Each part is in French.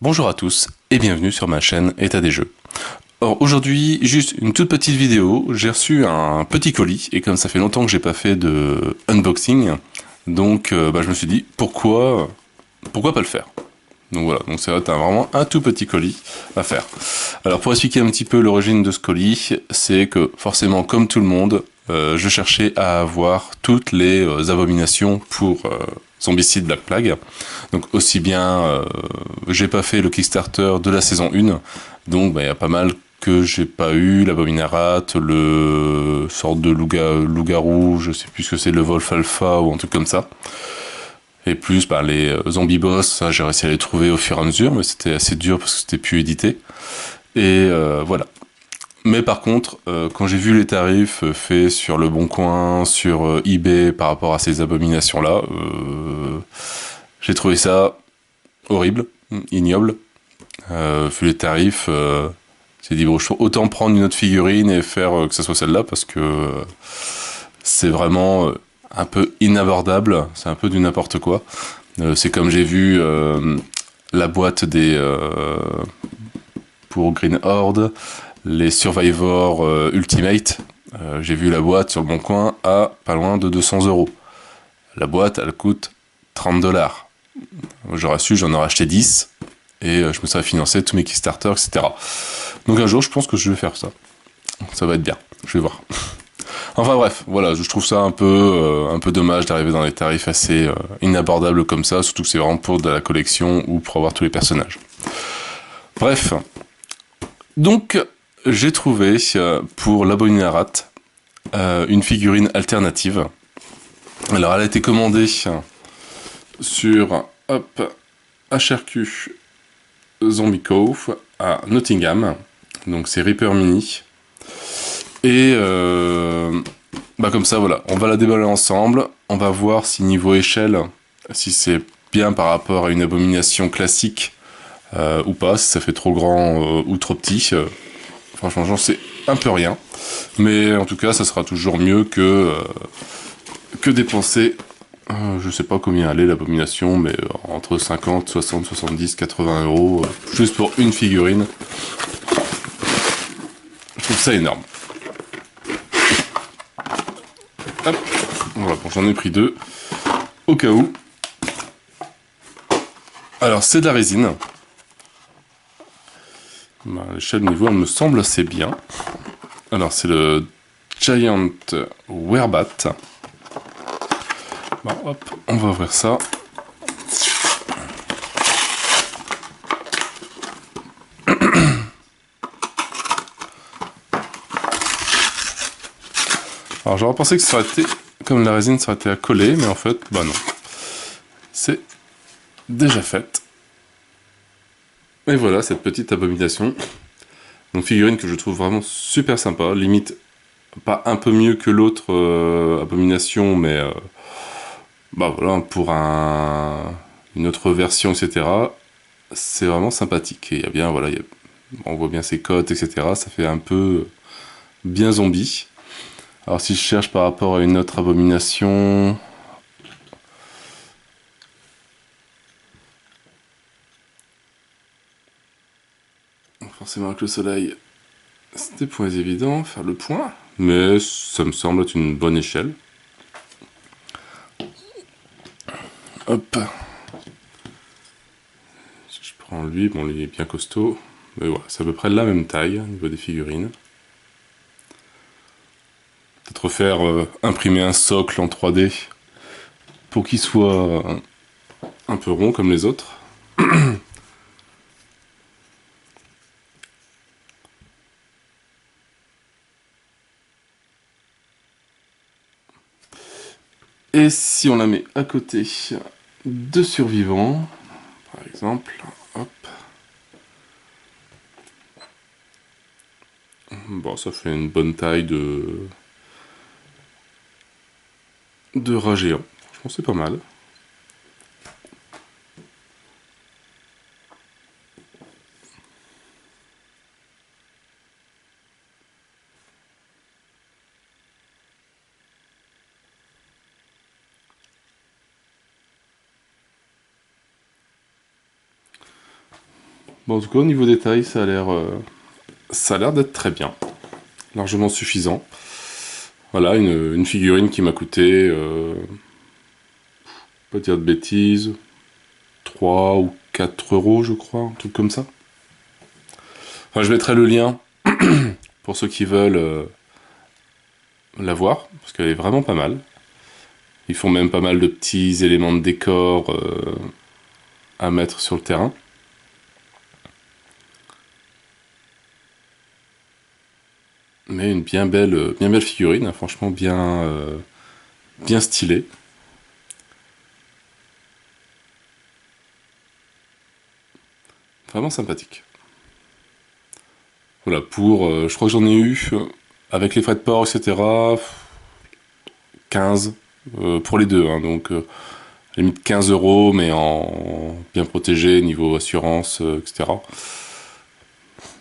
Bonjour à tous et bienvenue sur ma chaîne État des jeux. Alors aujourd'hui, juste une toute petite vidéo, j'ai reçu un petit colis et comme ça fait longtemps que j'ai pas fait de unboxing, donc je me suis dit pourquoi pas le faire. Donc voilà, donc ça va être vraiment un tout petit colis à faire. Alors pour expliquer un petit peu l'origine de ce colis, c'est que forcément comme tout le monde, je cherchais à avoir toutes les abominations pour Zombicide Black Plague. Donc aussi bien, j'ai pas fait le Kickstarter de la saison 1, donc il y a pas mal que j'ai pas eu, l'Abominarat, le sorte de loup-garou, je sais plus ce que c'est, le Wolf Alpha ou un truc comme ça. Et plus les zombies boss, ça j'ai réussi à les trouver au fur et à mesure, mais c'était assez dur parce que c'était plus édité. Et voilà. Mais par contre, quand j'ai vu les tarifs faits sur Le Bon Coin, sur eBay par rapport à ces abominations-là, j'ai trouvé ça horrible, ignoble. Vu les tarifs, j'ai dit bon, autant prendre une autre figurine et faire que ça soit celle-là parce que c'est vraiment un peu inabordable, c'est un peu du n'importe quoi. C'est comme j'ai vu la boîte des pour Green Horde, les Survivor Ultimate. J'ai vu la boîte sur le bon coin à pas loin de 200 €. La boîte, elle coûte 30 $. J'aurais su, j'en aurais acheté 10 et je me serais financé tous mes Kickstarter, etc. Donc un jour, je pense que je vais faire ça. Ça va être bien, je vais voir. Enfin bref, voilà, je trouve ça un peu dommage d'arriver dans des tarifs assez inabordables comme ça, surtout que c'est vraiment pour de la collection ou pour avoir tous les personnages. Bref, donc j'ai trouvé pour l'Abominarat une figurine alternative. Alors elle a été commandée sur hop, HRQ Zombie Cove à Nottingham. Donc c'est Reaper Mini. Et comme ça, voilà, on va la déballer ensemble. On va voir si niveau échelle, si c'est bien par rapport à une abomination classique ou pas, si ça fait trop grand ou trop petit. Franchement, j'en sais un peu rien. Mais en tout cas, ça sera toujours mieux que dépenser. Je sais pas combien elle est l'abomination, mais entre 50, 60, 70, 80 € juste pour une figurine. Je trouve ça énorme. Hop, voilà, bon, j'en ai pris deux, au cas où. Alors, c'est de la résine. L'échelle niveau, elle me semble assez bien. Alors, c'est le Giant Werebat. Bon, hop, on va ouvrir ça. Alors, j'aurais pensé que ça aurait été, comme la résine, ça aurait été à coller, mais en fait, bah non. C'est déjà fait. Et voilà, cette petite abomination. Donc, figurine que je trouve vraiment super sympa. Limite, pas un peu mieux que l'autre abomination, mais voilà, pour une autre version, etc. C'est vraiment sympathique. Et il y a bien, voilà, on voit bien ses côtes, etc. Ça fait un peu bien zombie. Alors si je cherche par rapport à une autre abomination... Forcément avec le soleil, c'était point évident, faire le point. Mais ça me semble être une bonne échelle. Hop. Si je prends lui, bon lui est bien costaud. Mais voilà, c'est à peu près la même taille au niveau des figurines. Peut-être refaire imprimer un socle en 3D pour qu'il soit un peu rond comme les autres. Et si on la met à côté de survivants, par exemple, hop. Bon, ça fait une bonne taille de rat géant. Franchement, c'est pas mal. Bon, en tout cas, au niveau détail, ça a l'air d'être très bien. Largement suffisant. Voilà, une figurine qui m'a coûté, pas dire de bêtises, 3 ou 4 euros, je crois, un truc comme ça. Enfin, je mettrai le lien pour ceux qui veulent la voir, parce qu'elle est vraiment pas mal. Ils font même pas mal de petits éléments de décor à mettre sur le terrain. Mais une bien belle figurine, hein, franchement bien stylée. Vraiment sympathique. Voilà, je crois que j'en ai eu, avec les frais de port, etc., 15 pour les deux, hein, donc limite 15 euros, mais en bien protégé, niveau assurance, etc.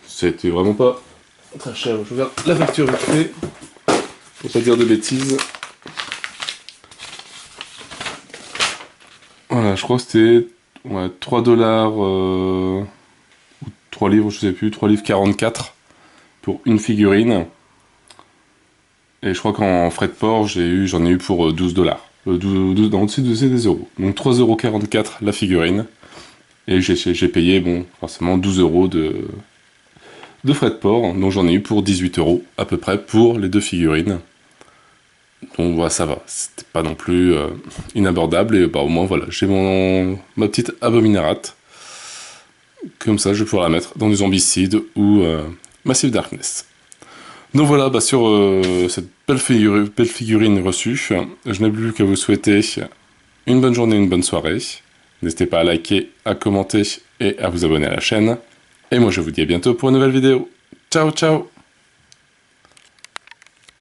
C'était vraiment pas très cher. Je regarde la facture vite fait, pour pas dire de bêtises. Voilà, je crois que c'était 3 dollars, ou 3 livres, je sais plus, 3 livres 44 pour une figurine. Et je crois qu'en frais de port, j'en ai eu pour 12 dollars. Dans au-dessus des euros. Donc 3,44 € la figurine. Et j'ai payé, bon, forcément 12 euros de frais de port. Donc j'en ai eu pour 18 euros à peu près pour les deux figurines. Donc voilà, ça va. C'était pas non plus inabordable. Et bah au moins voilà, j'ai ma petite Abominarate. Comme ça, je vais pouvoir la mettre dans du Zombicide ou Massive Darkness. Donc voilà, bah sur cette belle figurine reçue, je n'ai plus qu'à vous souhaiter une bonne journée, une bonne soirée. N'hésitez pas à liker, à commenter et à vous abonner à la chaîne. Et moi je vous dis à bientôt pour une nouvelle vidéo. Ciao ciao!